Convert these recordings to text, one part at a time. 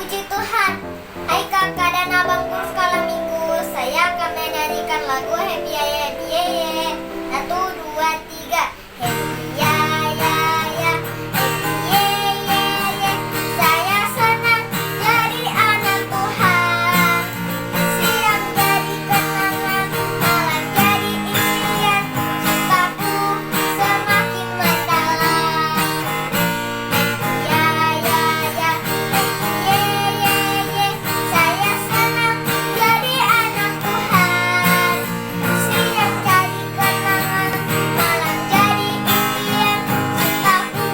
Puji Tuhan. Hai kakak dan abangku sekolah minggu, saya akan menyanyikan lagu Happy Ya Ya Happy Ya Ya. 1, 2, 3. Happy Ya Ya Ya, Happy Ya Ya Ya. Saya senang jadi anak Tuhan. Siang jadi kenangan, malam jadi impian. Cintaku semakin mendalam. Happy Ya Ya Ya, Happy Ya Ya Ya. Saya senang jadi anak Tuhan. Siang jadi kenangan, malam jadi impian. Cintaku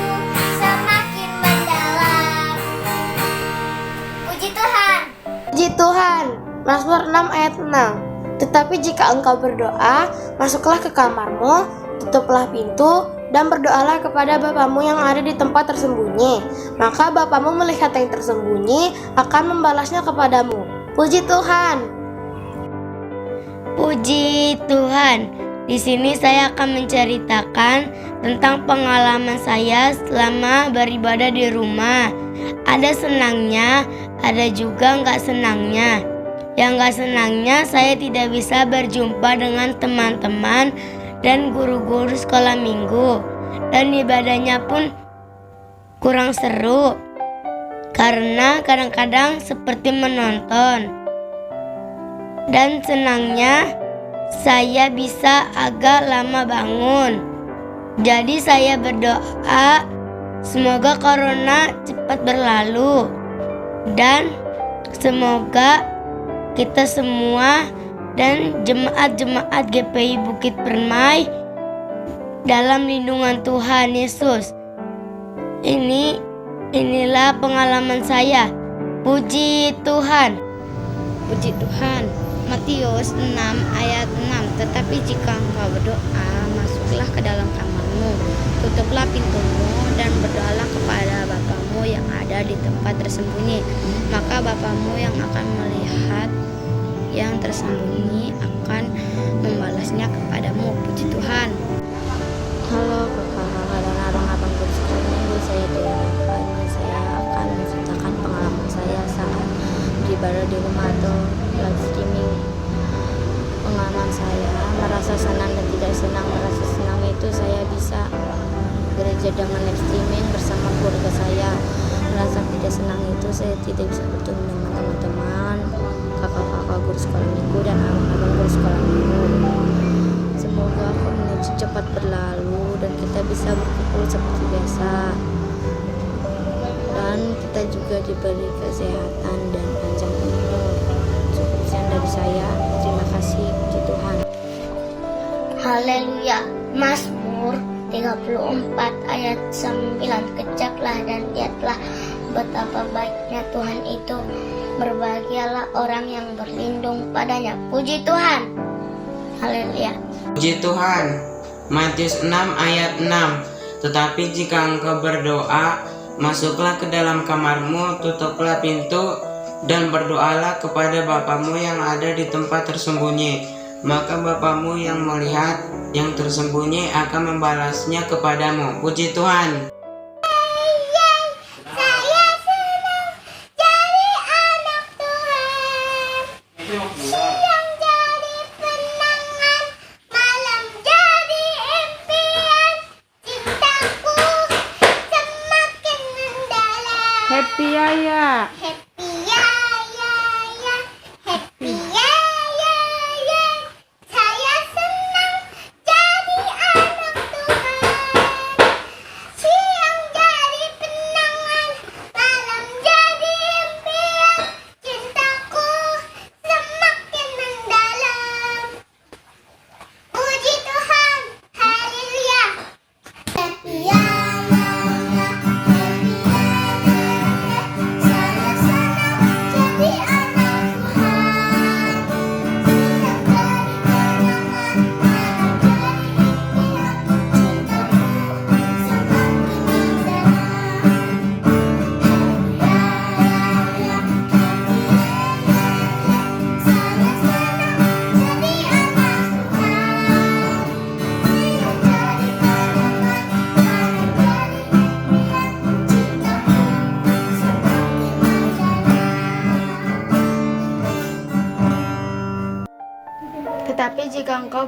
semakin mendalam. Puji Tuhan. Puji Tuhan. Mazmur 6 ayat 6. Tetapi jika engkau berdoa, masuklah ke kamarmu, tutuplah pintu, dan berdoalah kepada Bapamu yang ada di tempat tersembunyi. Maka Bapamu melihat yang tersembunyi akan membalasnya kepadamu. Puji Tuhan. Puji Tuhan. Di sini saya akan menceritakan tentang pengalaman saya selama beribadah di rumah. Ada senangnya, ada juga nggak senangnya. Yang nggak senangnya saya tidak bisa berjumpa dengan teman-teman dan guru-guru sekolah minggu. Dan ibadahnya pun kurang seru karena kadang-kadang seperti menonton. Dan senangnya saya bisa agak lama bangun. Jadi saya berdoa semoga corona cepat berlalu dan semoga kita semua dan jemaat-jemaat GPI Bukit Permai dalam lindungan Tuhan Yesus. Inilah pengalaman saya. Puji Tuhan. Puji Tuhan. Matius 6 ayat 6. Tetapi jika engkau berdoa, masuklah ke dalam kamarmu, tutuplah pintumu, dan berdoalah kepada Bapamu yang ada di tempat tersembunyi. Maka Bapamu yang akan melihat yang tersembunyi akan membalasnya kepadamu. Puji Tuhan. Halo kakak-kakak dan abang-abangku sekolah minggu, saya Dewi. Kali ini saya akan menceritakan pengalaman saya saat beribadah di rumah atau live streaming. Pengalaman saya merasa senang dan tidak senang. Merasa senang itu saya bisa gereja dengan live streaming bersama keluarga saya. Merasa tidak senang itu saya tidak bisa bertemu dengan teman-teman, kakak-kakak guru sekolah minggu dan abang-abang guru sekolah minggu. Semoga COVID cepat berlalu dan kita bisa berkumpul seperti biasa, dan kita juga diberi kesehatan dan panjang umur. Cukup sekian dari saya. Terima kasih. Puji Tuhan. Haleluya. Mazmur 34 ayat 9. Kejaklah dan lihatlah betapa baiknya Tuhan itu. Berbahagialah orang yang berlindung padanya. Puji Tuhan. Haleluya. Puji Tuhan. Matius 6 ayat 6. Tetapi jika engkau berdoa, masuklah ke dalam kamarmu, tutuplah pintu, dan berdoalah kepada Bapamu yang ada di tempat tersembunyi. Maka Bapamu yang melihat yang tersembunyi akan membalasnya kepadamu. Puji Tuhan. Saya senang jadi anak Tuhan. Siang jadi kenangan, malam jadi impian. Cintaku semakin mendalam. Happy Ya Ya. Happy Ya Ya Ya, Happy Ya Ya Ya. Saya senang jadi anak Tuhan. Siang jadi kenangan, malam jadi impian. Cintaku semakin mendalam. Puji Tuhan. Haleluya. Happy Ya Ya Ya, Happy Ya Ya Ya. Saya senang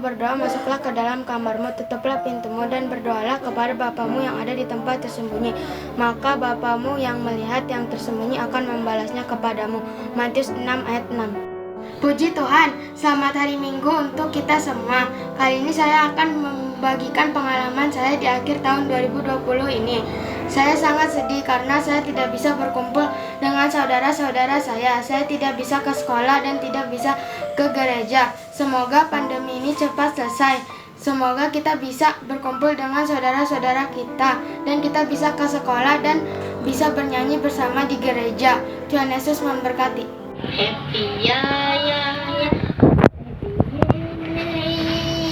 berdoa, masuklah ke dalam kamarmu, tutuplah pintumu, dan berdoalah kepada Bapamu yang ada di tempat tersembunyi. Maka Bapamu yang melihat yang tersembunyi akan membalasnya kepadamu. Matius 6 ayat 6. Puji Tuhan, selamat hari Minggu untuk kita semua. Kali ini saya akan membagikan pengalaman saya di akhir tahun 2020 ini. Saya sangat sedih karena saya tidak bisa berkumpul dengan saudara-saudara saya. Saya tidak bisa ke sekolah dan tidak bisa ke gereja. Semoga pandemi ini cepat selesai. Semoga kita bisa berkumpul dengan saudara-saudara kita dan kita bisa ke sekolah dan bisa bernyanyi bersama di gereja. Tuhan Yesus memberkati. Happy ya ya ya.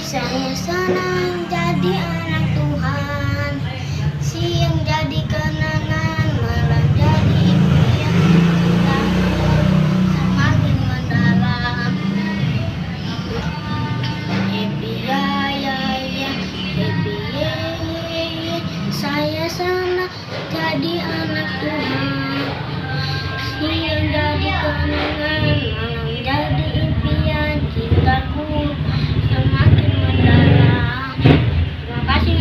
Saya senang jadi anak Tuhan. Siang jadi kenangan, malam jadi impian. Semakin mendalam. Happy ya ya ya. Happy ya ya ya. Saya senang jadi anak Tuhan. Siang jadi kenangan, malam jadi impian. Cintaku semakin mendalam. Terima kasih,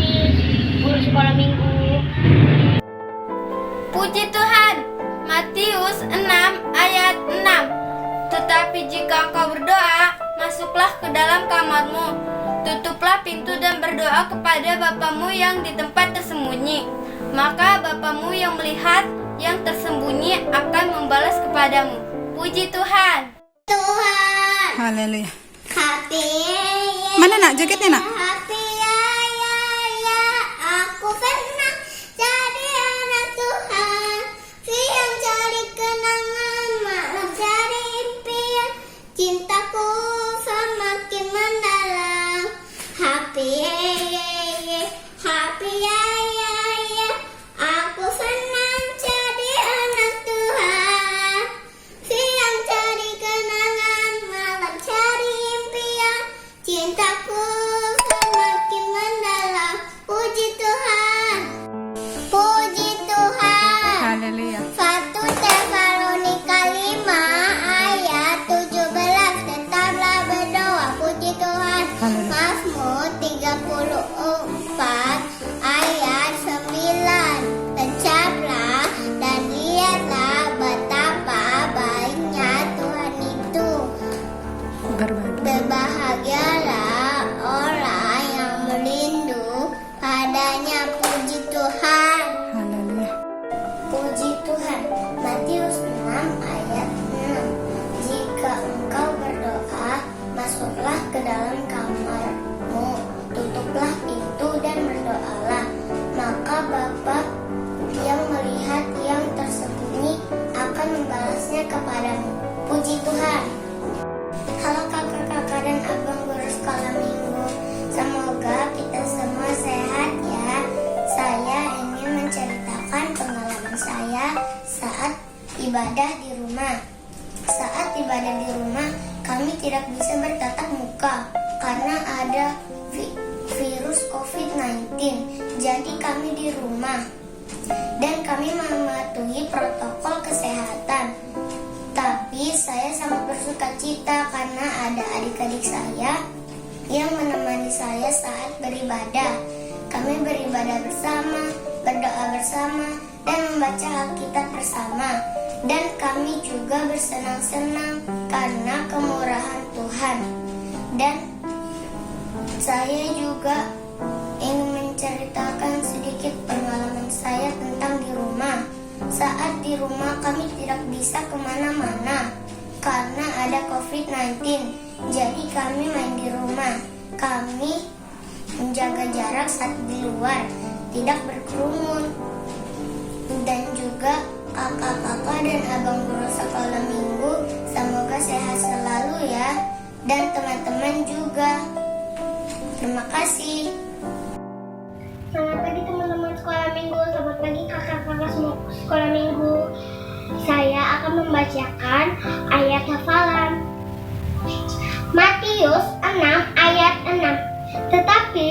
guru sekolah minggu. Puji Tuhan. Matius 6 ayat 6. Tetapi jika engkau berdoa, masuklah ke dalam kamarmu, tutuplah pintu dan berdoa kepada Bapamu yang di tempat tersembunyi. Maka Bapamu yang melihat yang tersembunyi akan membalas kepadamu. Puji Tuhan. Tuhan. Haleluya. Happy. Mana nak jaketnya nak? Happy ya ya ya. Aku senang jadi anak Tuhan. Siang cari kenangan, malam cari impian. Cintaku semakin mendalam. Happy ya ya ya. Happy ya ya ya. Aku senang jadi anak Tuhan. Siang cari kenangan, malam cari impian. Cintaku semakin mendalam. Puji Tuhan. Puji Tuhan. Haleluya. 1 Tesalonika 5 ayat 17. Tetaplah berdoa. Puji Tuhan. Haleluya. Mazmur 34 ayat 9. Tencaplah dan lihatlah betapa baiknya Tuhan itu. Berbagi. Berbahagialah orang yang berlindung padanya. Puji Tuhan. Haleluya. Puji Tuhan. Matius 6 ayat 6. Jika engkau berdoa, masuklah ke dalam kamarmu, tutuplah pintu dan berdoalah. Maka Bapa yang melihat yang tersembunyi akan membalasnya kepadamu. Puji Tuhan. Halo kakak-kakak dan abang guru sekolah minggu. Semoga kita semua sehat ya. Saya ingin menceritakan pengalaman saya saat ibadah di rumah. Saat ibadah di rumah, kami tidak bisa bertatap muka karena ada virus COVID-19. Jadi kami di rumah dan kami mematuhi protokol kesehatan. Tapi saya sangat bersuka cita karena ada adik-adik saya yang menemani saya saat beribadah. Kami beribadah bersama, berdoa bersama, dan membaca Alkitab bersama. Dan kami juga bersenang-senang karena kemurahan Tuhan. Dan saya juga ingin menceritakan sedikit pengalaman saya tentang di rumah. Saat di rumah kami tidak bisa kemana-mana karena ada COVID-19. Jadi kami main di rumah. Kami menjaga jarak saat di luar, tidak berkerumun. Dan juga kakak-kakak dan abang guru sekolah minggu, semoga sehat selalu ya. Dan teman-teman juga. Terima kasih. Selamat pagi teman-teman sekolah minggu. Selamat pagi kakak-kakak semua sekolah minggu. Saya akan membacakan ayat hafalan. Matius 6 ayat 6. Tetapi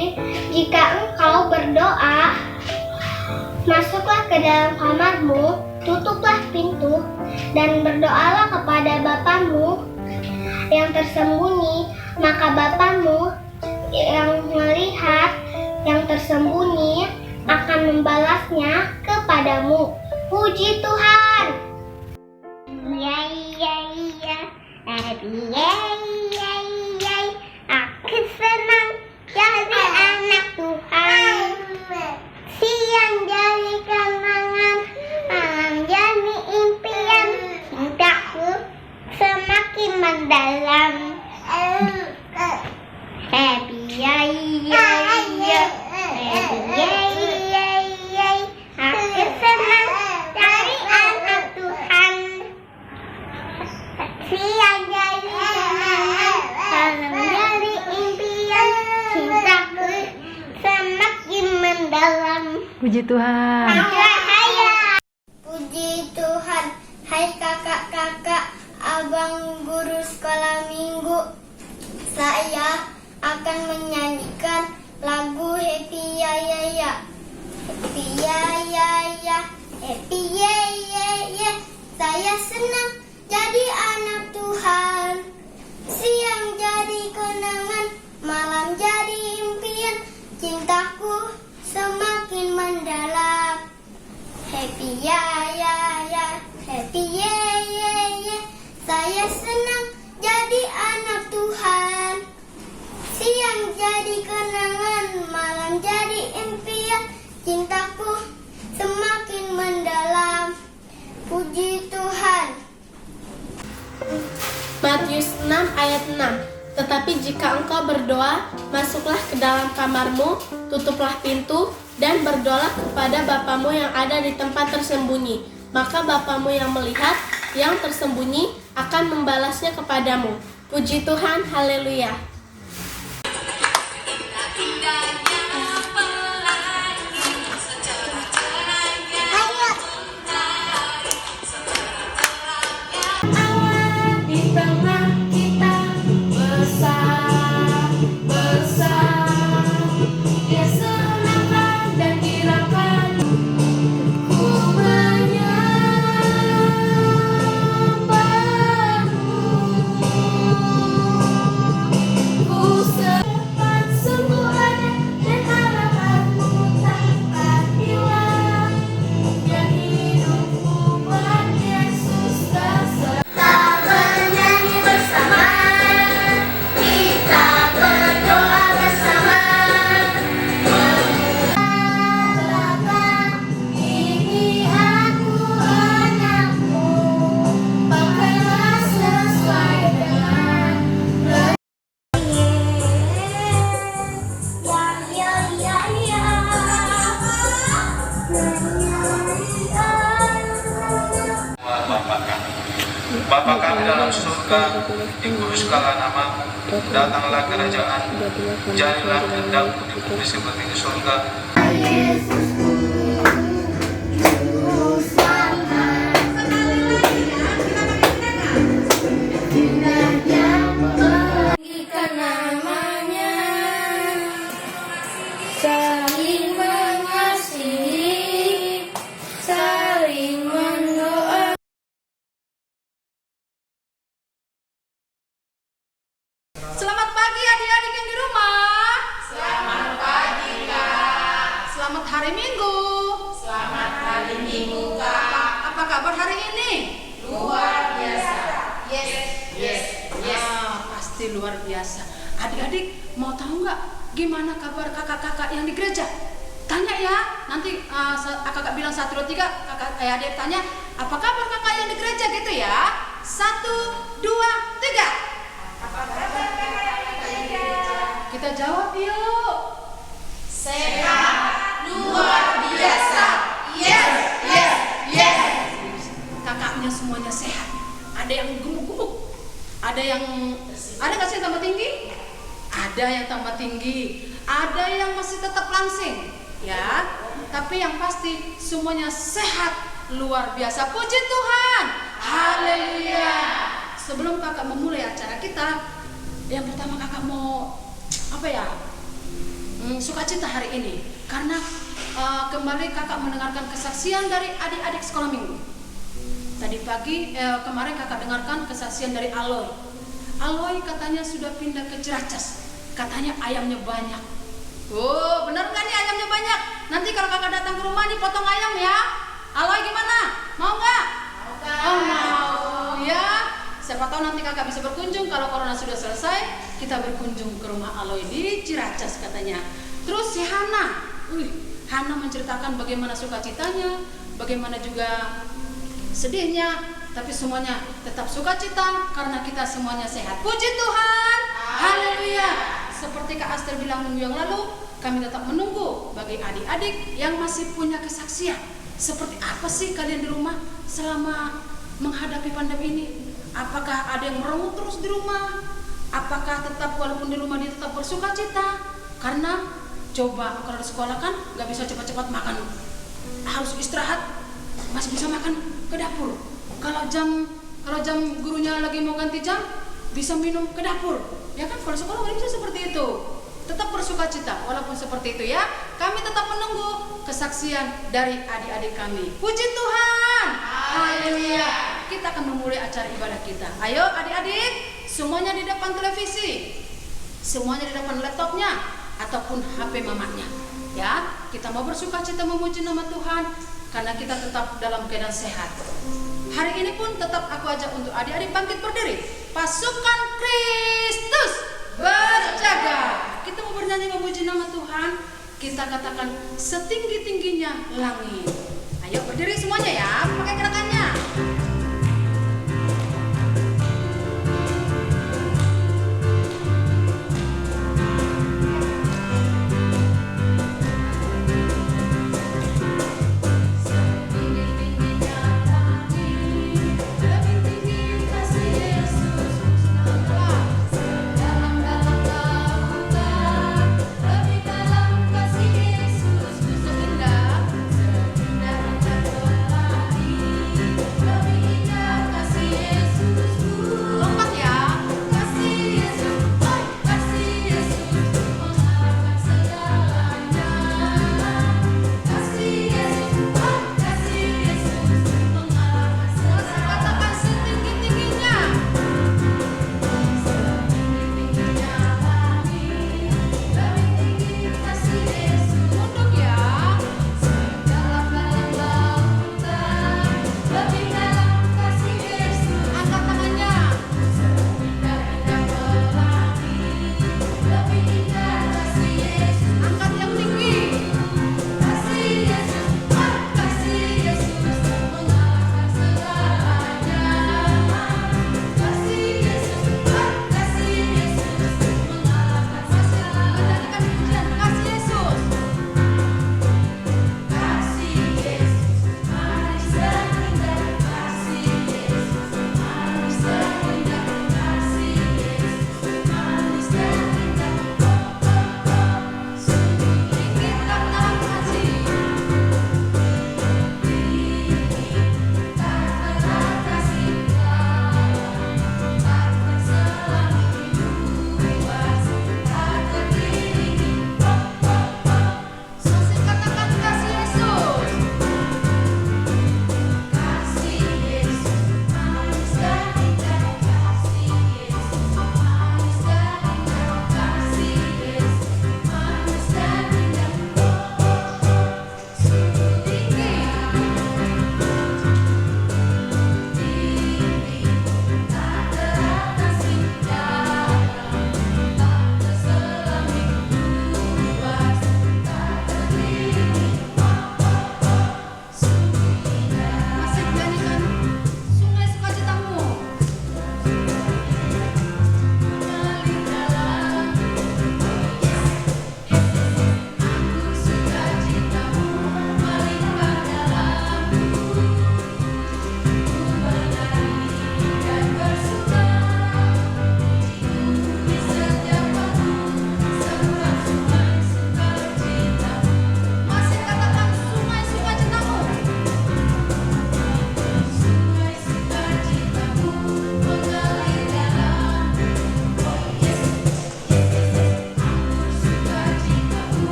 jika engkau berdoa, masuklah ke dalam kamarmu, tutuplah pintu, dan berdoalah kepada Bapamu yang tersembunyi, maka Bapamu yang melihat yang tersembunyi akan membalasnya kepadamu. Puji Tuhan. Ya ya ya, ya ya ya, aku senang jadi anak Tuhan. Siang jadi kenangan, malam jadi impian, cintaku semakin mendalam. Happy ya ya ya, happy ya ya ya, aku senang jadi anak Tuhan. Siang jadi kenangan, malam jadi impian, cintaku semakin mendalam. Puji Tuhan. Puji Tuhan, hai kakak-kakak, abang guru sekolah minggu. Saya akan menyanyikan lagu Happy Ya Ya Ya. Happy Ya Ya Ya, Happy Ya Ya Ya. Saya senang jadi anak Tuhan. Siang jadi kenangan, malam jadi impian, cintaku semakin mendalam. Happy ya ya ya, happy ya ya ya. Saya senang jadi anak Tuhan. Siang jadi kenangan, malam jadi impian, cintaku semakin mendalam. Puji Tuhan. Matius 6 ayat 6. Tetapi jika engkau berdoa, masuklah ke dalam kamarmu, tutuplah pintu, dan berdoalah kepada Bapamu yang ada di tempat tersembunyi. Maka Bapamu yang melihat yang tersembunyi akan membalasnya kepadamu. Puji Tuhan, haleluya. Bapa kami dalam surga, dikuduskanlah namamu, datanglah kerajaan, jadilah kehendakmu di bumi seperti di surga. Saling mengasihi, saling mendoa. Selamat pagi adik-adik yang di rumah. Selamat pagi Kak. Selamat hari Minggu. Selamat hari Minggu Kak. Apa kabar hari ini? Luar biasa. Yes. Pasti luar biasa. Adik-adik mau tahu nggak gimana kabar kakak-kakak yang di gereja? Tanya ya. Nanti kakak bilang 1, 2, 3. Adik tanya apa kabar kakak yang di gereja gitu ya. 1, 2, 3. Kita jawab yuk. Sehat, luar biasa. Yes. Kakaknya semuanya sehat. Ada yang gemuk-gemuk. Ada nggak sih yang tambah tinggi? Ada yang tambah tinggi. Ada yang masih tetap langsing, ya. Tapi yang pasti semuanya sehat, luar biasa. Puji Tuhan. Haleluya. Sebelum kakak memulai acara kita, yang pertama kakak mau sukacita hari ini karena kembali kakak mendengarkan kesaksian dari adik-adik sekolah minggu. Tadi pagi kemarin kakak dengarkan kesaksian dari Aloy katanya sudah pindah ke Ciracas. katanya ayamnya banyak. Oh, bener nggak nih ayamnya banyak? Nanti kalau kakak datang ke rumah nih potong ayam ya. Aloy gimana? Mau nggak? Oh mau ya. Siapa tahu nanti kakak bisa berkunjung. Kalau corona sudah selesai, kita berkunjung ke rumah Aloy di Ciracas katanya. Terus si Hana, Hana menceritakan bagaimana sukacitanya, bagaimana juga sedihnya, tapi semuanya tetap sukacita karena kita semuanya sehat. Puji Tuhan, haleluya. Seperti Kak Aster bilang minggu yang lalu, kami tetap menunggu bagi adik-adik yang masih punya kesaksian. Seperti apa sih kalian di rumah selama menghadapi pandemi ini? Apakah ada yang merengut terus di rumah? Apakah tetap walaupun di rumah dia tetap bersukacita? Karena coba kalau di sekolah kan nggak bisa cepat-cepat makan, harus istirahat, masih bisa makan ke dapur. Kalau jam gurunya lagi mau ganti jam, bisa minum ke dapur. Ya kan kalau sekolah nggak bisa seperti itu. Tetap bersukacita walaupun seperti itu ya. Kami tetap menunggu kesaksian dari adik-adik kami. Puji Tuhan. Haleluya. Kita akan memulai acara ibadah kita. Ayo adik-adik, semuanya di depan televisi, semuanya di depan laptopnya ataupun HP mamanya. Ya, kita mau bersukacita memuji nama Tuhan karena kita tetap dalam keadaan sehat. Hari ini pun tetap aku ajak untuk adik-adik bangkit berdiri. Pasukan Kristus berjaga. Kita mau bernyanyi memuji nama Tuhan. Kita katakan setinggi-tingginya langit. Ayo berdiri semuanya ya, pakai gerakannya. Yesus,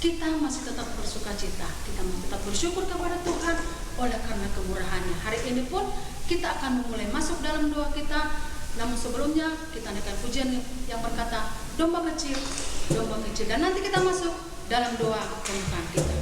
kita masih tetap bersuka cita, kita masih tetap bersyukur kepada Tuhan oleh karena kemurahannya. Hari ini pun kita akan memulai masuk dalam doa kita. Namun sebelumnya kita naikkan pujian yang berkata domba kecil, dan nanti kita masuk dalam doa pembukaan kita.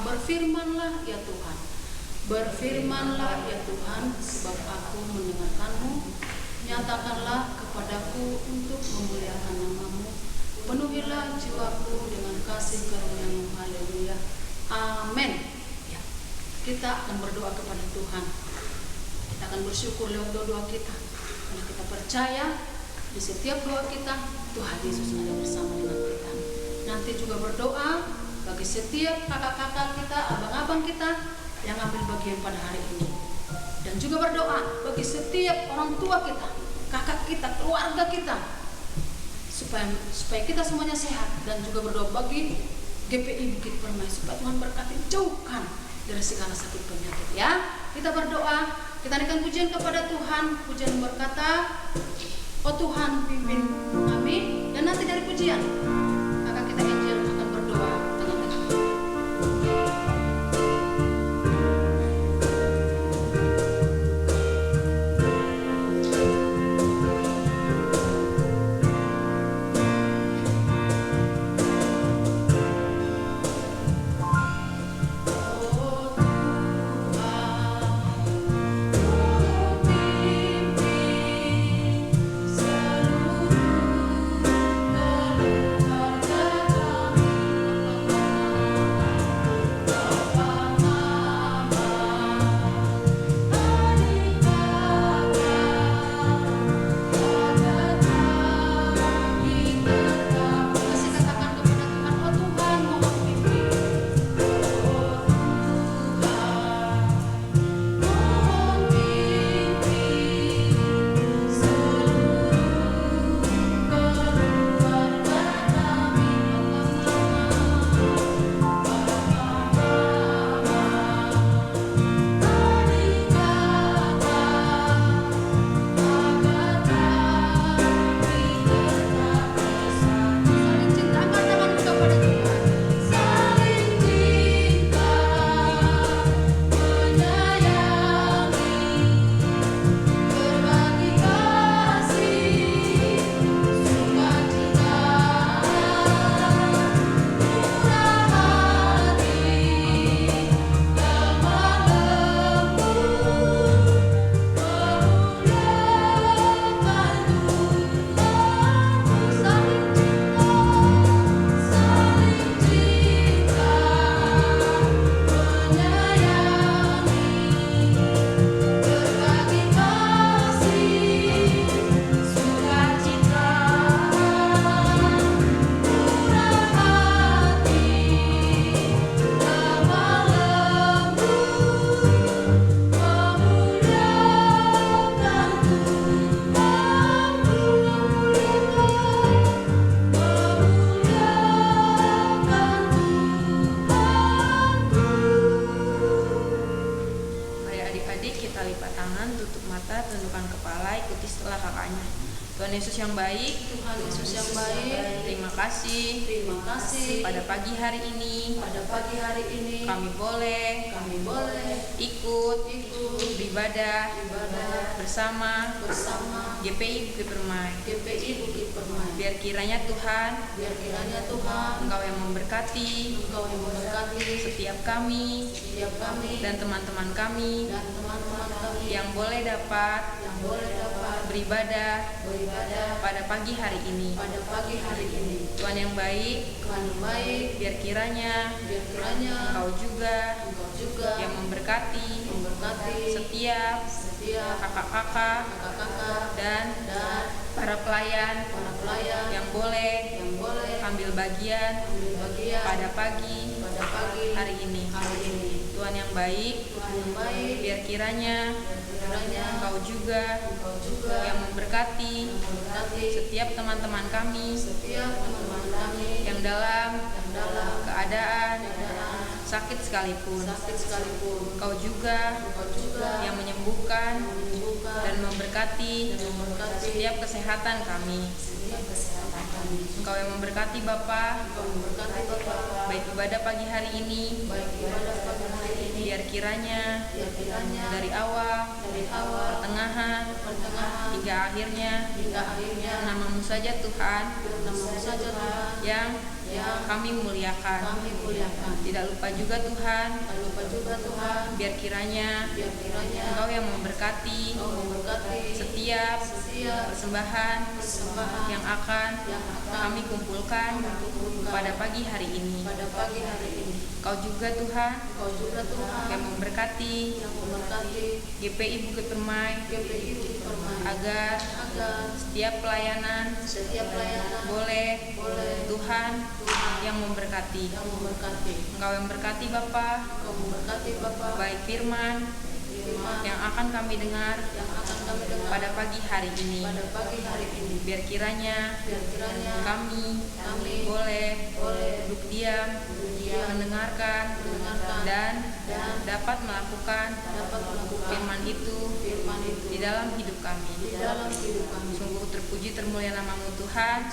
Berfirmanlah ya Tuhan, berfirmanlah ya Tuhan, sebab aku mendengarkan-Mu. Nyatakanlah kepadaku untuk memuliakan nama-Mu. Penuhilah jiwaku dengan kasih karunia-Mu. Haleluya. Amin. Ya, kita akan berdoa kepada Tuhan. Kita akan bersyukur lewat doa kita, karena kita percaya di setiap doa kita Tuhan Yesus ada bersama dengan kita. Nanti juga berdoa bagi setiap kakak-kakak kita, abang-abang kita yang ambil bagian pada hari ini. Dan juga berdoa bagi setiap orang tua kita, kakak kita, keluarga kita, supaya kita semuanya sehat. Dan juga berdoa bagi GPI Bukit Permai, supaya Tuhan berkati, jauhkan dari segala sakit penyakit. Ya, kita berdoa, kita naikkan pujian kepada Tuhan. Pujian berkata, oh Tuhan pimpin kami. Dan nanti dari pujian kakak kita Angel akan berdoa tengah-tengah. Seluruh keluhan menundukkan kepala, ikuti setelah kakaknya. Tuhan Yesus yang baik, Tuhan Yesus yang baik, terima kasih pada pagi hari ini kami boleh ikut beribadah bersama GPI Bukit Permai. Biar kiranya Tuhan Engkau yang memberkati setiap kami dan teman-teman kami yang boleh dapat beribadah pada pagi hari ini. Tuhan yang baik, biar kiranya Engkau juga yang memberkati setiap kakak-kakak dan para pelayan yang boleh ambil bagian pada pagi hari ini. Tuhan yang baik, biar kiranya Engkau juga yang memberkati setiap teman-teman kami yang dalam keadaan sakit sekalipun. Engkau juga yang menyembuhkan dan memberkati setiap kesehatan kami. Engkau yang memberkati Bapa, baik ibadah pagi hari ini, biar kiranya dari awal, pertengahan, hingga akhirnya, nama-Mu saja Tuhan yang kami muliakan. Tidak lupa juga Tuhan, biar kiranya Engkau yang memberkati setiap persembahan yang akan kami kumpulkan pada pagi hari ini. Kau juga Tuhan yang memberkati GPI Bukit Permai agar setiap pelayanan boleh Tuhan yang memberkati. Engkau yang berkati Bapa, baik firman yang akan kami dengar pada pagi hari ini. Biar kiranya kami boleh duduk diam, mendengarkan dan dapat melakukan firman itu di dalam hidup kami. Sungguh terpuji termulia nama-Mu Tuhan,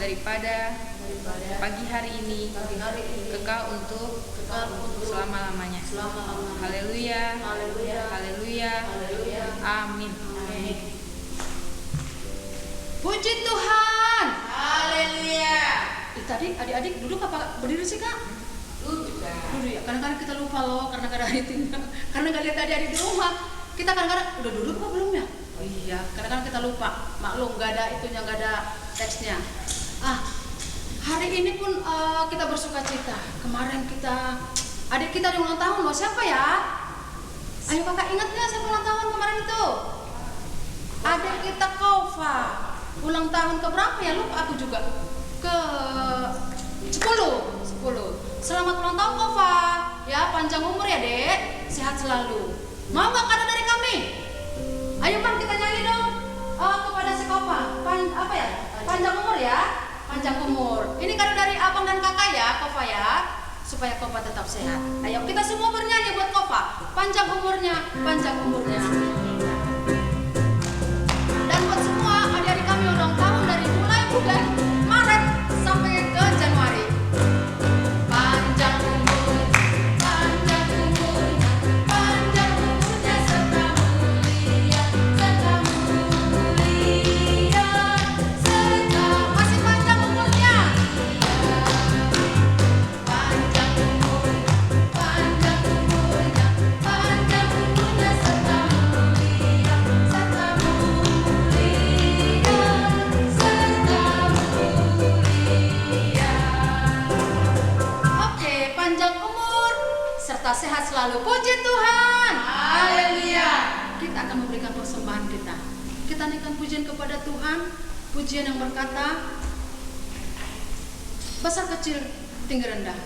daripada pagi hari ini kekal untuk selama-lamanya. Haleluya, haleluya, amin. Puji Tuhan. Haleluya. Tadi adik-adik duduk apa berdiri sih Kak? Duduk ya. Kadang-kadang kita lupa loh karena kadang karena nggak lihat adik-adik di rumah. Kita kadang-kadang udah duduk apa belum ya? Oh iya, kadang-kadang kita lupa. Maklum nggak ada itunya, nggak ada teksnya. Hari ini pun kita bersuka cita. Kemarin adik kita ada ulang tahun loh. Siapa ya? Ayo kakak ingat nggak siapa ulang tahun kemarin itu? Adik kita Kova. Ulang tahun ke berapa ya? Lupa aku juga. Ke 10. Selamat ulang tahun Kova. Ya, panjang umur ya Dek. Sehat selalu. Mau nggak kado dari kami? Ayo Man, kita nyanyi dong. Kepada si Kova. Panjang umur ya. Panjang umur. Ini kado dari abang dan kakak ya, Kova ya. Supaya Kova tetap sehat. Ayo kita semua bernyanyi buat Kova. Panjang umurnya, panjang umurnya. Dan buat semua adik-adik kami ulang tahun dari mulai bulan Maret sampai ke Januari. Panjang umurnya, serta mulia, masih panjang umurnya. Panjang umurnya, serta mulia, Oke, panjang umur serta sehat selalu. Puji Tuhan. Haleluya. Kita akan memberikan persembahan kita. Kita naikkan pujian kepada Tuhan. Pujian yang berkata, besar kecil, tinggi rendah.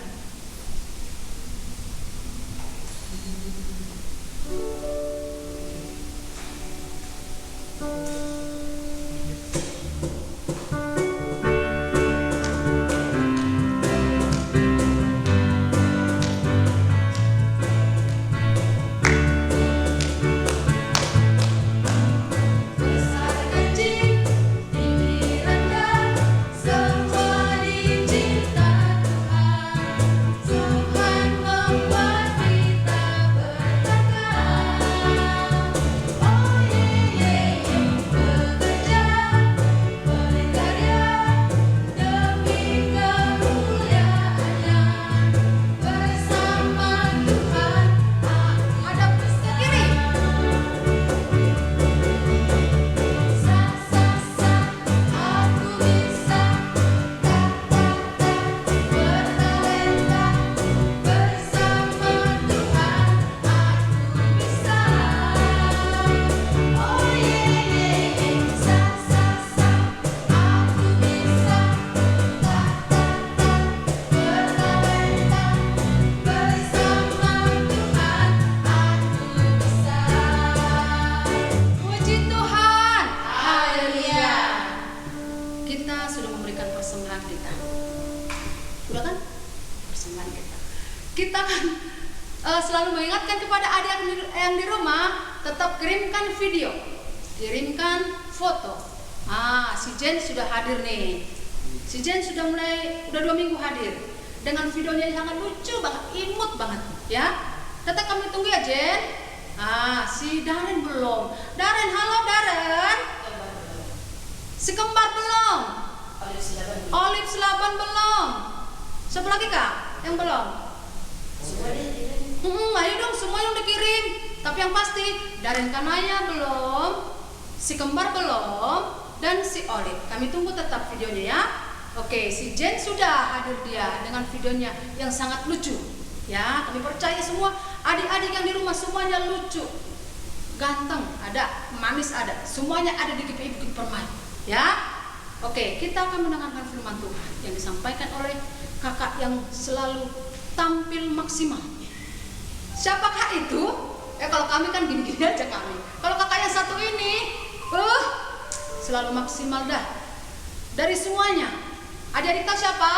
kita kan selalu mengingatkan kepada adik yang di rumah, tetap kirimkan video, kirimkan foto. Si Jen sudah hadir nih. Si Jen udah 2 minggu hadir dengan videonya yang sangat lucu banget, imut banget ya. Tetap kami tunggu ya Jen. Si Darren belum. Darren, halo Darren. Si kembar belum. Olive Selaban belum. Siapa lagi kak yang belum? Ayo dong, semua yang udah kirim. Tapi yang pasti Darren Kanaya belum, si kembar belum, dan si Olive. Kami tunggu tetap videonya ya. Oke, si Jen sudah hadir dia dengan videonya yang sangat lucu. Ya, kami percaya semua adik-adik yang di rumah semuanya lucu, ganteng ada, manis ada, semuanya ada di GPI Bukit Permai. Ya, oke, kita akan mendengarkan firman Tuhan yang disampaikan oleh kakak yang selalu tampil maksimal. Siapakah itu? Kalau kami kan gini-gini aja kami. Kalau kakak yang satu ini, selalu maksimal dah. Dari semuanya. Adik-adik tahu siapa?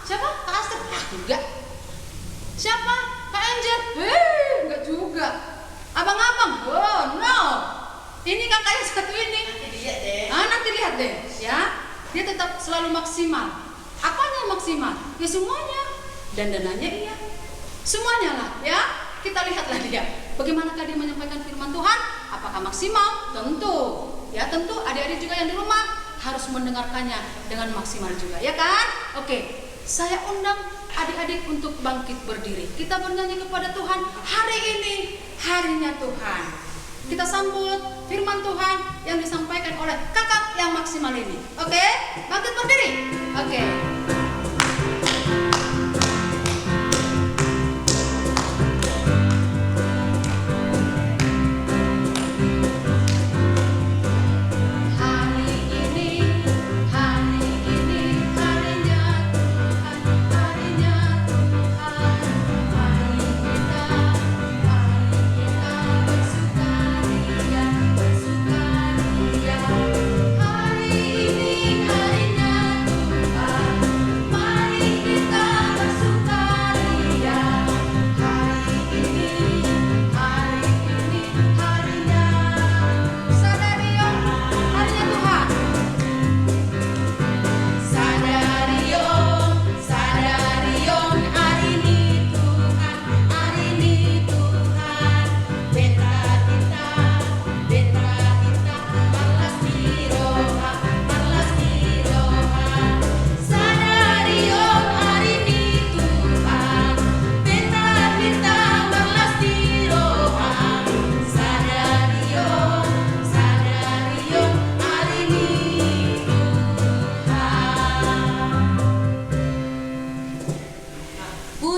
Siapa? Kak Aster? Enggak. Siapa? Kak Angel? Enggak juga. Abang-abang? No. Ini kakak yang satu ini. Nanti lihat deh. Ya. Dia tetap selalu maksimal. Apanya yang maksimal? Ya semuanya. Dandanannya iya. Semuanya lah, ya. Kita lihatlah dia. Bagaimanakah dia menyampaikan firman Tuhan? Apakah maksimal? Tentu. Ya, tentu adik-adik juga yang di rumah harus mendengarkannya dengan maksimal juga, ya kan? Oke. Saya undang adik-adik untuk bangkit berdiri. Kita bernyanyi kepada Tuhan. Hari ini harinya Tuhan. Kita sambut firman Tuhan yang disampaikan oleh kakak yang maksimal ini. Oke? Bangkit berdiri. Oke.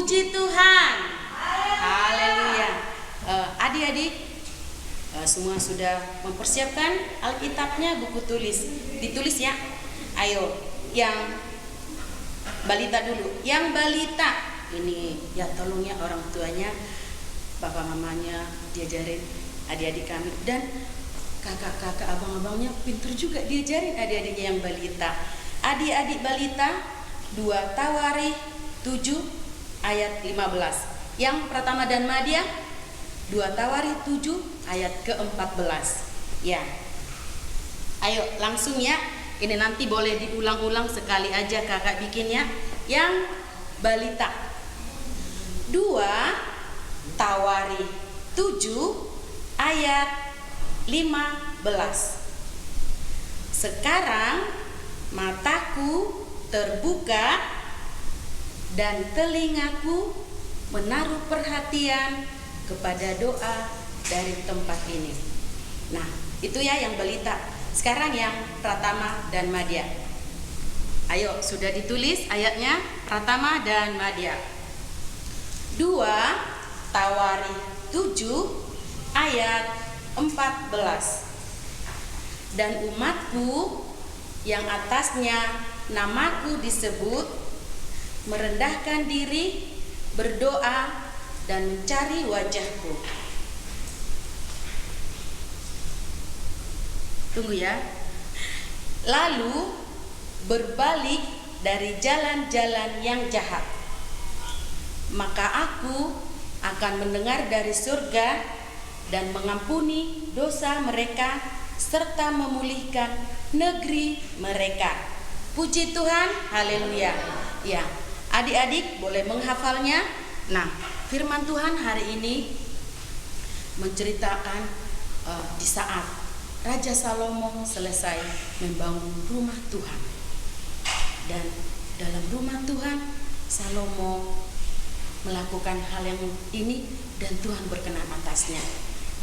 Puji Tuhan. Haleluya. Adik-adik semua sudah mempersiapkan Alkitabnya, buku tulis. Ditulis ya. Ayo, yang balita dulu. Yang balita ini ya tolong ya orang tuanya, bapak mamanya diajarin adik-adik kami, dan kakak-kakak abang-abangnya pintar juga diajarin adik-adiknya yang balita. Adik-adik balita 2 Tawarikh 7 ayat 15. Yang Pratama dan Madya 2 Tawarikh 7 ayat ke-14. Ya. Ayo langsung ya. Ini nanti boleh diulang-ulang sekali aja kakak bikinnya. Yang balita 2 Tawarikh 7 ayat 15. Sekarang mataku terbuka dan telingaku menaruh perhatian kepada doa dari tempat ini. Nah, itu ya yang balita. Sekarang yang Pratama dan Madya. Ayo, sudah ditulis ayatnya Pratama dan Madya. 2 Tawarikh 7 ayat 14. Dan umatku yang atasnya namaku disebut merendahkan diri, berdoa, dan mencari wajahku. Tunggu ya. Lalu berbalik dari jalan-jalan yang jahat. maka aku akan mendengar dari surga dan mengampuni dosa mereka serta memulihkan negeri mereka. Puji Tuhan, haleluya. Ya, adik-adik boleh menghafalnya. Nah, firman Tuhan hari ini menceritakan di saat Raja Salomo selesai membangun rumah Tuhan. Dan dalam rumah Tuhan, Salomo melakukan hal yang ini dan Tuhan berkenan atasnya.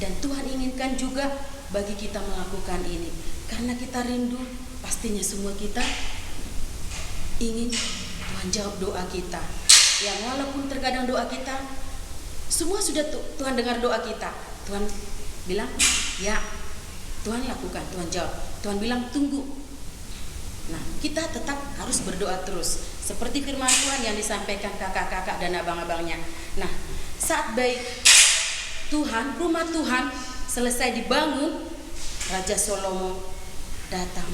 Dan Tuhan inginkan juga bagi kita melakukan ini, karena kita rindu, pastinya semua kita ingin Tuhan jawab doa kita. Yang walaupun terkadang doa kita semua sudah Tuhan dengar doa kita, Tuhan bilang ya, Tuhan lakukan, Tuhan jawab, Tuhan bilang tunggu. Nah, kita tetap harus berdoa terus seperti firman Tuhan yang disampaikan kakak-kakak dan abang-abangnya. Nah, saat baik Tuhan, rumah Tuhan selesai dibangun, Raja Salomo datang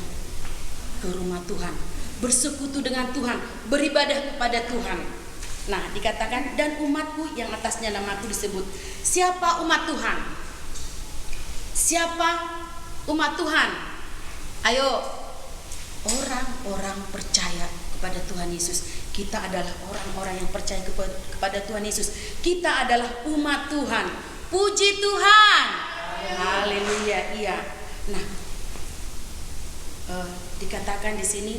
ke rumah Tuhan, bersekutu dengan Tuhan, beribadah kepada Tuhan. Nah, dikatakan dan umatku yang atasnya namaku disebut. Siapa umat Tuhan? Siapa umat Tuhan? Ayo, orang-orang percaya kepada Tuhan Yesus. Kita adalah orang-orang yang percaya kepada Tuhan Yesus. Kita adalah umat Tuhan. Puji Tuhan. Haleluya. Iya. Nah, dikatakan di sini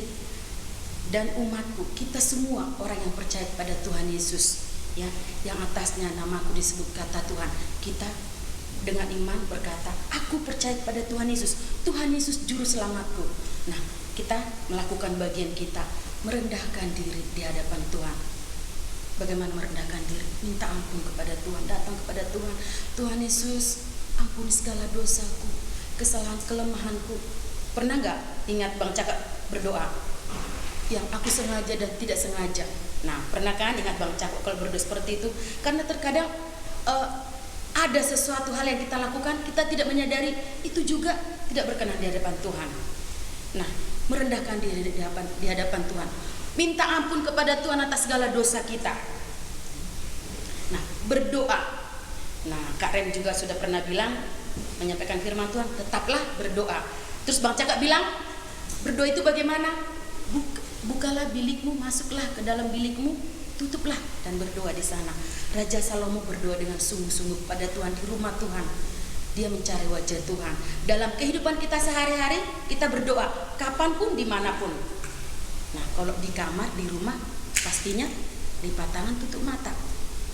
dan umatku, kita semua orang yang percaya kepada Tuhan Yesus, ya, yang atasnya namaku disebut, kata Tuhan. Kita dengan iman berkata, aku percaya kepada Tuhan Yesus. Tuhan Yesus juru selamatku. Nah, kita melakukan bagian kita, merendahkan diri di hadapan Tuhan. Bagaimana merendahkan diri? Minta ampun kepada Tuhan, datang kepada Tuhan. Tuhan Yesus, ampuni segala dosaku, kesalahan, kelemahanku. Pernah nggak ingat Bang Cakap berdoa yang aku sengaja dan tidak sengaja? Nah, pernah kan ingat Bang Cakap kalau berdoa seperti itu? Karena terkadang ada sesuatu hal yang kita lakukan, kita tidak menyadari, itu juga tidak berkenan di hadapan Tuhan. Nah, merendahkan diri di hadapan Tuhan, minta ampun kepada Tuhan atas segala dosa kita. Nah, berdoa. Nah, Kak Rem juga sudah pernah bilang, menyampaikan firman Tuhan, tetaplah berdoa. Terus Bang Cakap bilang, berdoa itu bagaimana? Bukalah bilikmu, masuklah ke dalam bilikmu, tutuplah dan berdoa di sana. Raja Salomo berdoa dengan sungguh-sungguh pada Tuhan di rumah Tuhan. Dia mencari wajah Tuhan. Dalam kehidupan kita sehari-hari, kita berdoa kapanpun, dimanapun. Nah, kalau di kamar, di rumah, pastinya lipat tangan, tutup mata.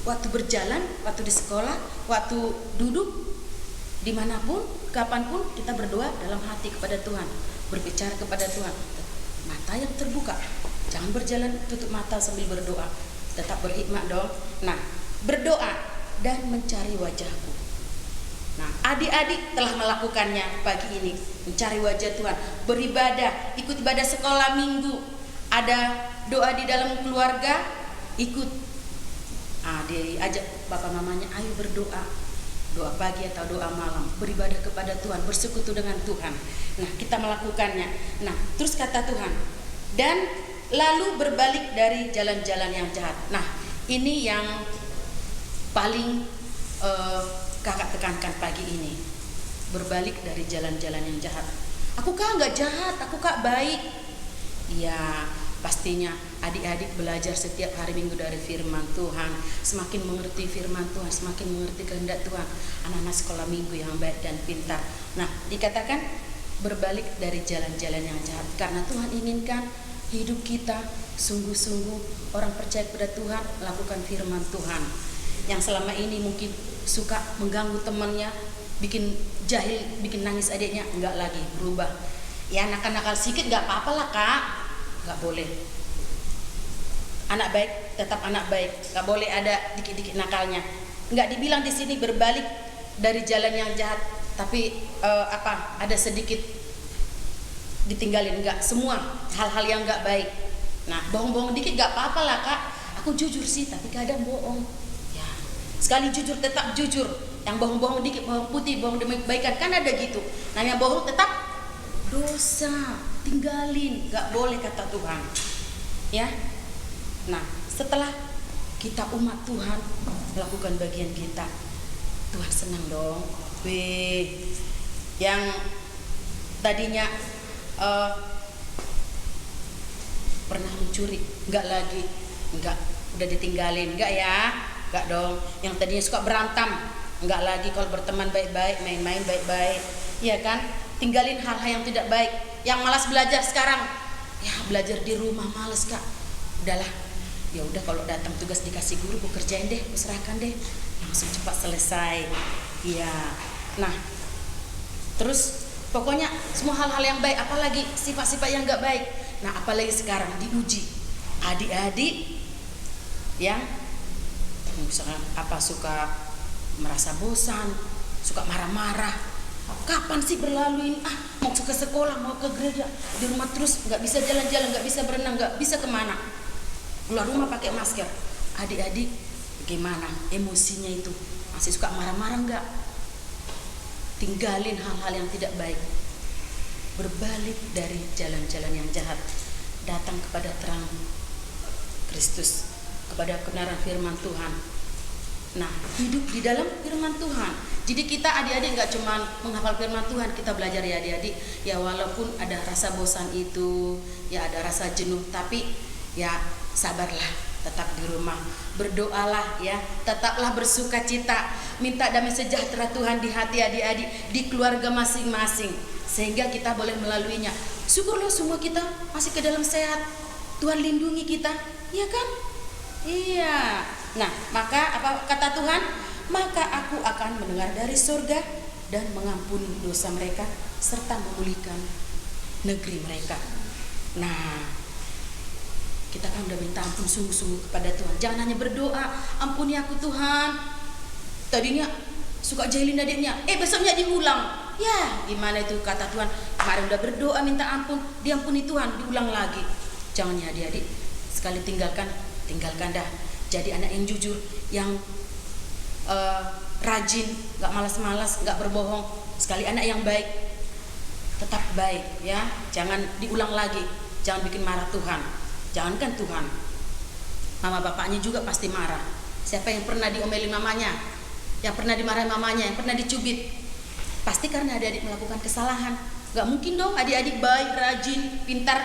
Waktu berjalan, waktu di sekolah, waktu duduk, dimanapun, kapanpun, kita berdoa dalam hati kepada Tuhan, berbicara kepada Tuhan. Mata yang terbuka, jangan berjalan tutup mata sambil berdoa, tetap berhikmat dong. Nah, berdoa dan mencari wajahku. Nah, adik-adik telah melakukannya pagi ini, mencari wajah Tuhan, beribadah, ikut ibadah sekolah minggu, ada doa di dalam keluarga, ikut. Diajak bapak mamanya, ayo berdoa, doa pagi atau doa malam, beribadah kepada Tuhan, bersekutu dengan Tuhan. Nah, kita melakukannya. Nah, terus kata Tuhan, dan lalu berbalik dari jalan-jalan yang jahat. Nah, ini yang paling kakak tekankan pagi ini, berbalik dari jalan-jalan yang jahat. Aku kak nggak jahat, aku kak baik. Ya, pastinya adik-adik belajar setiap hari Minggu dari firman Tuhan, semakin mengerti firman Tuhan, semakin mengerti kehendak Tuhan. Anak-anak sekolah minggu yang baik dan pintar. Nah, dikatakan berbalik dari jalan-jalan yang jahat, karena Tuhan inginkan hidup kita sungguh-sungguh orang percaya kepada Tuhan, melakukan firman Tuhan. Yang selama ini mungkin suka mengganggu temannya, bikin jahil, bikin nangis adiknya, enggak lagi, berubah. Ya, nakal-nakal sedikit enggak apa-apa lah kak, enggak boleh. Anak baik tetap anak baik, enggak boleh ada dikit-dikit nakalnya. Enggak dibilang di sini berbalik dari jalan yang jahat, tapi ada sedikit ditinggalin, enggak, semua hal-hal yang enggak baik. Nah, bohong-bohong dikit enggak apa-apa lah kak, aku jujur sih tapi kadang bohong. Ya, sekali jujur tetap jujur. Yang bohong-bohong dikit, bohong putih, bohong demi kebaikan, kan ada gitu. Namanya bohong tetap dosa, tinggalin, enggak boleh kata Tuhan. Ya. Nah, setelah kita umat Tuhan melakukan bagian kita, Tuhan senang dong. Wih, yang tadinya pernah mencuri, enggak lagi, enggak, udah ditinggalin, enggak ya, enggak dong. Yang tadinya suka berantem, enggak lagi, kalau berteman baik-baik, main-main baik-baik, ya kan? Tinggalin hal-hal yang tidak baik. Yang malas belajar sekarang, ya belajar di rumah males kak, udahlah, ya udah kalau datang tugas dikasih guru, aku kerjain deh, aku serahkan deh, langsung cepat selesai, ya. Nah, terus pokoknya semua hal-hal yang baik, apalagi sifat-sifat yang enggak baik. Nah, apalagi sekarang diuji adik-adik yang misalnya suka merasa bosan, suka marah-marah. Kapan sih berlalu ini? Mau ke sekolah, mau ke gereja, di rumah terus, nggak bisa jalan-jalan, nggak bisa berenang, nggak bisa kemana. Keluar rumah pakai masker. Adik-adik, bagaimana emosinya itu? Masih suka marah-marah nggak? Tinggalin hal-hal yang tidak baik. Berbalik dari jalan-jalan yang jahat, datang kepada terang Kristus, kepada kebenaran firman Tuhan. Nah, hidup di dalam firman Tuhan. Jadi kita adik-adik nggak cuma menghafal firman Tuhan, kita belajar ya adik-adik. Ya walaupun ada rasa bosan itu, ya ada rasa jenuh, tapi ya sabarlah, tetap di rumah. Berdoalah ya, tetaplah bersukacita. Minta damai sejahtera Tuhan di hati adik-adik, di keluarga masing-masing, sehingga kita boleh melaluinya. Syukurlah semua kita masih ke dalam sehat. Tuhan lindungi kita, ya kan? Iya. Nah, maka apa kata Tuhan? Maka aku akan mendengar dari surga dan mengampuni dosa mereka serta memulihkan negeri mereka. Nah, kita kan udah minta ampun sungguh-sungguh kepada Tuhan. Jangan hanya berdoa, ampuni aku Tuhan. Tadinya suka jahilin adiknya, besoknya diulang. Ya, gimana itu kata Tuhan? Kemarin udah berdoa minta ampun, diampuni Tuhan, diulang lagi. Jangan ya adik-adik, sekali tinggalkan dah. Jadi anak yang jujur, yang rajin, gak malas-malas, gak berbohong. Sekali anak yang baik, tetap baik ya. Jangan diulang lagi, jangan bikin marah Tuhan. Jangankan Tuhan, mama bapaknya juga pasti marah. Siapa yang pernah diomelin mamanya, yang pernah dimarahin mamanya, yang pernah dicubit, pasti karena adik-adik melakukan kesalahan. Gak mungkin dong adik-adik baik, rajin, pintar,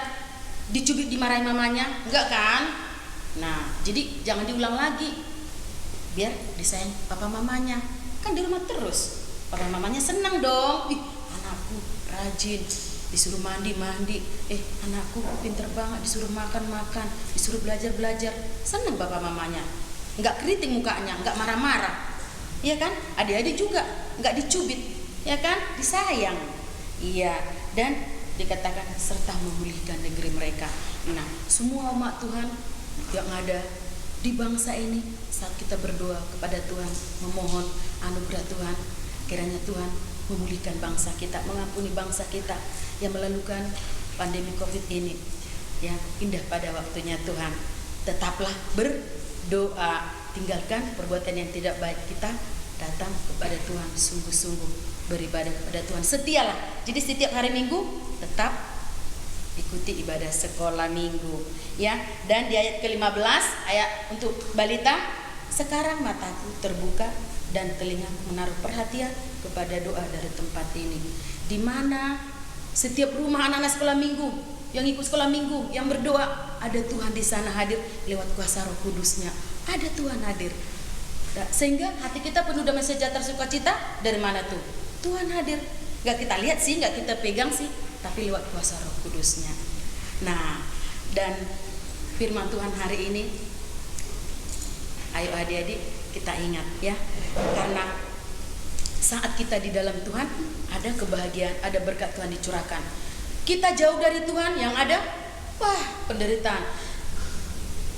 dicubit dimarahin mamanya, enggak kan? Nah, jadi jangan diulang lagi, biar disayang papa mamanya. Kan di rumah terus, papa mamanya senang dong. Anakku rajin, disuruh mandi, anakku pinter banget, disuruh makan, disuruh belajar. Senang papa mamanya, nggak keriting mukanya, nggak marah-marah, iya kan? Adik-adik juga nggak dicubit, ya kan? Disayang, iya. Dan dikatakan serta memulihkan negeri mereka. Nah, semua umat Tuhan yang ada di bangsa ini, saat kita berdoa kepada Tuhan, memohon anugerah Tuhan, kiranya Tuhan memulihkan bangsa kita, mengampuni bangsa kita yang melalukan pandemi COVID ini. Ya, indah pada waktunya Tuhan. Tetaplah berdoa, tinggalkan perbuatan yang tidak baik. Kita datang kepada Tuhan sungguh-sungguh, beribadah kepada Tuhan. Setialah. Jadi setiap hari Minggu tetap ikuti ibadah sekolah minggu, ya. Dan di ayat ke-15, ayat untuk balita, sekarang mataku terbuka dan telingaku menaruh perhatian kepada doa dari tempat ini, di mana setiap rumah anak-anak sekolah minggu yang ikut sekolah minggu, yang berdoa, ada Tuhan di sana hadir lewat kuasa Roh Kudusnya. Ada Tuhan hadir, sehingga hati kita penuh damai sejahtera sukacita. Dari mana tuh? Tuhan hadir. Gak kita lihat sih, gak kita pegang sih, tapi lewat kuasa Roh Kudusnya. Nah, dan firman Tuhan hari ini, ayo adik-adik kita ingat ya, karena saat kita di dalam Tuhan ada kebahagiaan, ada berkat Tuhan dicurahkan. Kita jauh dari Tuhan, yang ada penderitaan.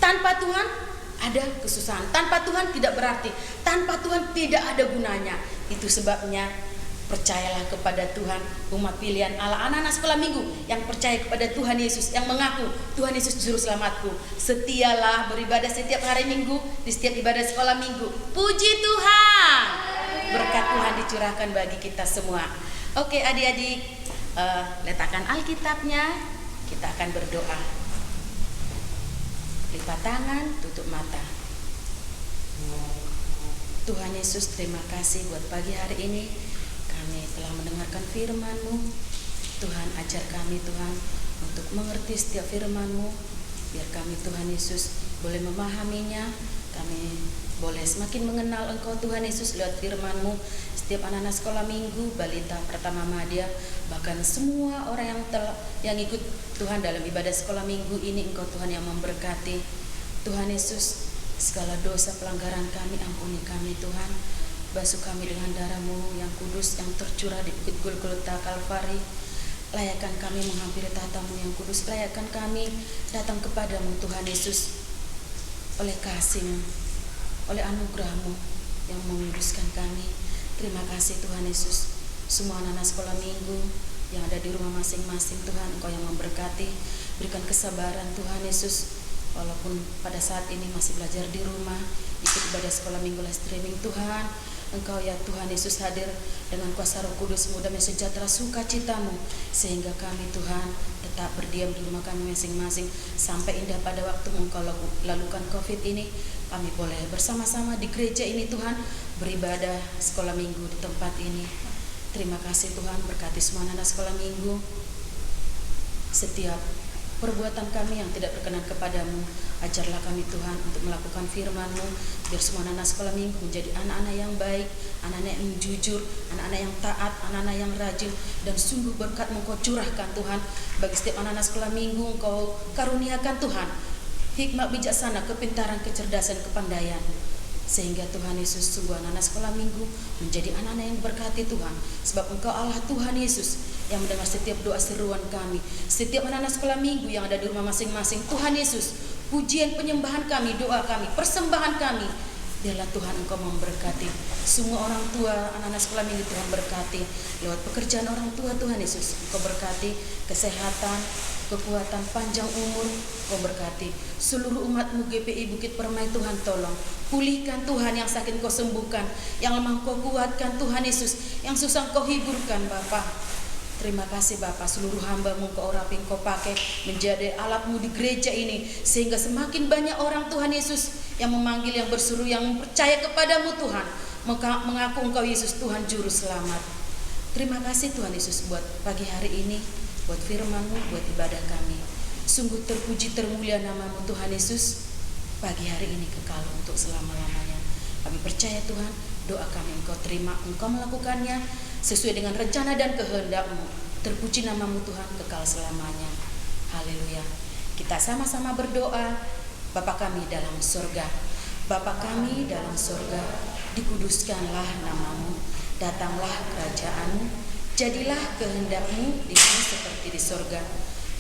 Tanpa Tuhan ada kesusahan. Tanpa Tuhan tidak berarti. Tanpa Tuhan tidak ada gunanya. Itu sebabnya percayalah kepada Tuhan, umat pilihan Allah, anak-anak sekolah minggu yang percaya kepada Tuhan Yesus, yang mengaku Tuhan Yesus juru selamatku. Setialah beribadah setiap hari Minggu, di setiap ibadah sekolah minggu. Puji Tuhan, berkat Tuhan dicurahkan bagi kita semua. Oke adik-adik, letakkan Alkitabnya, kita akan berdoa. Lipat tangan, tutup mata. Tuhan Yesus, terima kasih buat pagi hari ini. Kami telah mendengarkan firman-Mu. Tuhan, ajar kami Tuhan untuk mengerti setiap firman-Mu. Biar kami Tuhan Yesus boleh memahaminya. Kami boleh semakin mengenal Engkau Tuhan Yesus lewat firman-Mu. Setiap anak-anak sekolah minggu, balita, Pratama Madya, bahkan semua orang yang ikut Tuhan dalam ibadah sekolah minggu ini, Engkau Tuhan yang memberkati. Tuhan Yesus, segala dosa pelanggaran kami ampuni kami Tuhan. Basuh kami dengan darah-Mu yang kudus yang tercurah di bukit Golgota Kalvari. Layakkan kami menghampiri tahta-Mu yang kudus. Layakkan kami datang kepadamu Tuhan Yesus oleh kasih-Mu, oleh anugerah-Mu yang menguduskan kami. Terima kasih Tuhan Yesus. Semua anak-anak sekolah minggu yang ada di rumah masing-masing Tuhan, Engkau yang memberkati. Berikan kesabaran Tuhan Yesus, walaupun pada saat ini masih belajar di rumah, ikut ibadah sekolah minggu live streaming Tuhan. Engkau ya Tuhan Yesus hadir dengan kuasa Roh Kudus-Mu, damai sejahtera sukacita-Mu, sehingga kami Tuhan tetap berdiam di rumah kami masing-masing sampai indah pada waktu Engkau lalukan COVID ini. Kami boleh bersama-sama di gereja ini Tuhan, beribadah sekolah minggu di tempat ini. Terima kasih Tuhan, berkati semua anak sekolah minggu. Setiap perbuatan kami yang tidak berkenan kepadamu, ajarlah kami Tuhan untuk melakukan firman-Mu, biar semua anak sekolah minggu menjadi anak-anak yang baik, anak-anak yang jujur, anak-anak yang taat, anak-anak yang rajin, dan sungguh berkat-Mu Engkau curahkan Tuhan bagi setiap anak-anak sekolah minggu. Engkau karuniakan Tuhan hikmat, bijaksana, kepintaran, kecerdasan, kepandaian, sehingga Tuhan Yesus sungguh anak-anak sekolah minggu menjadi anak-anak yang berkati Tuhan, sebab Engkau Allah Tuhan Yesus yang mendengar setiap doa seruan kami. Setiap anak-anak sekolah minggu yang ada di rumah masing-masing, Tuhan Yesus, pujian penyembahan kami, doa kami, persembahan kami, biarlah Tuhan Engkau memberkati. Semua orang tua anak-anak sekolah minggu Tuhan berkati, lewat pekerjaan orang tua Tuhan Yesus Engkau berkati, kesehatan, kekuatan, panjang umur Engkau berkati. Seluruh umat-Mu GPI Bukit Permai Tuhan tolong, pulihkan Tuhan, yang sakit Engkau sembuhkan, yang lemah Engkau kuatkan Tuhan Yesus, yang susah Engkau hiburkan Bapa. Terima kasih Bapa, seluruh hamba-Mu Engkau urapi, Engkau pakai menjadi alat-Mu di gereja ini, sehingga semakin banyak orang Tuhan Yesus yang memanggil, yang berseru, yang percaya kepadamu Tuhan, mengaku Engkau Yesus Tuhan Juru Selamat. Terima kasih Tuhan Yesus buat pagi hari ini, buat firman-Mu, buat ibadah kami. Sungguh terpuji termulia nama-Mu Tuhan Yesus, pagi hari ini kekal untuk selama-lamanya. Kami percaya Tuhan, doa kami Engkau terima, Engkau melakukannya sesuai dengan rencana dan kehendak-Mu. Terpuji nama-Mu Tuhan kekal selamanya. Haleluya. Kita sama-sama berdoa. Bapa kami dalam surga, Bapa kami dalam surga, dikuduskanlah nama-Mu, datanglah kerajaan-Mu, jadilah kehendak-Mu di bumi seperti di surga.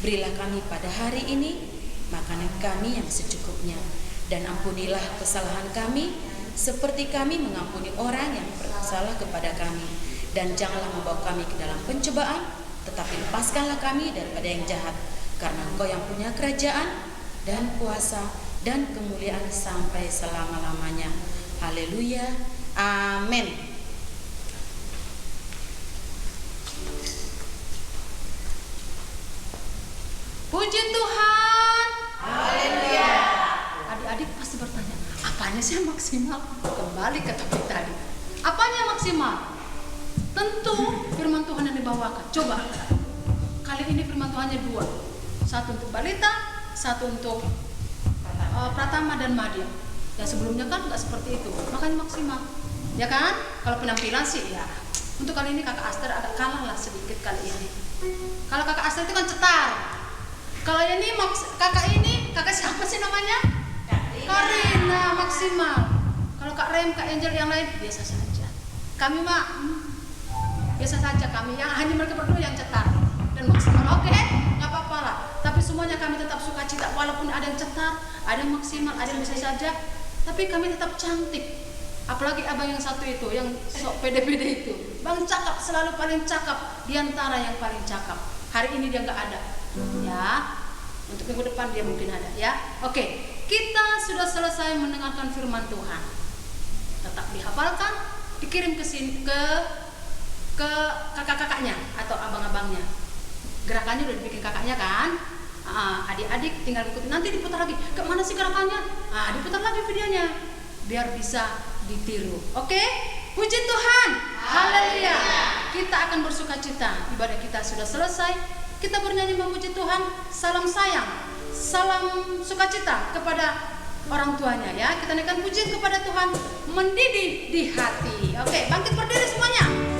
Berilah kami pada hari ini makanan kami yang secukupnya, dan ampunilah kesalahan kami seperti kami mengampuni orang yang bersalah kepada kami. Dan janganlah membawa kami ke dalam pencobaan, tetapi lepaskanlah kami daripada yang jahat, karena Engkau yang punya kerajaan dan kuasa dan kemuliaan sampai selama-lamanya. Haleluya. Amin. Puji Tuhan. Haleluya. Adik-adik pasti bertanya, apanya sih yang maksimal? Kembali ke topik tadi. Apanya yang maksimal? Tentu firman Tuhan yang dibawakan. Coba, kali ini firman Tuhannya dua. Satu untuk balita, satu untuk Pratama dan Madya. Ya sebelumnya kan nggak seperti itu, makanya maksimal. Ya kan? Kalau penampilan sih ya. Untuk kali ini kakak Aster agak kalah lah sedikit kali ini. Kalau kakak Aster itu kan cetar. Kalau ini kakak siapa sih namanya? Karina maksimal. Kalau Kak Rem, Kak Angel yang lain biasa saja. Kami mah biasa saja kami. Yang hanya mereka berdua yang cetar dan maksimal. Oke, nggak apa-apa lah. Tapi semuanya kami tetap sukacita. Walaupun ada yang cetar, ada yang maksimal, ada yang biasa saja. Tapi kami tetap cantik. Apalagi abang yang satu itu, yang sok pede-pede itu. Bang cakap, selalu paling cakap di antara yang paling cakap. Hari ini dia nggak ada. Ya, untuk minggu depan dia mungkin ada. Ya, oke. Kita sudah selesai mendengarkan firman Tuhan. Tetap dihafalkan, dikirim ke sini ke kakak-kakaknya atau abang-abangnya. Gerakannya udah dibikin kakaknya kan? Adik-adik tinggal ikutin. Nanti diputar lagi. Kemana sih gerakannya? Diputar lagi videonya. biar bisa ditiru. Oke? Puji Tuhan. Haleluya. Kita akan bersuka cita. Ibadah kita sudah selesai. Kita bernyanyi memuji Tuhan. Salam sayang, salam sukacita kepada orang tuanya ya. Kita naikkan pujian kepada Tuhan, mendidih di hati. Oke, bangkit berdiri semuanya.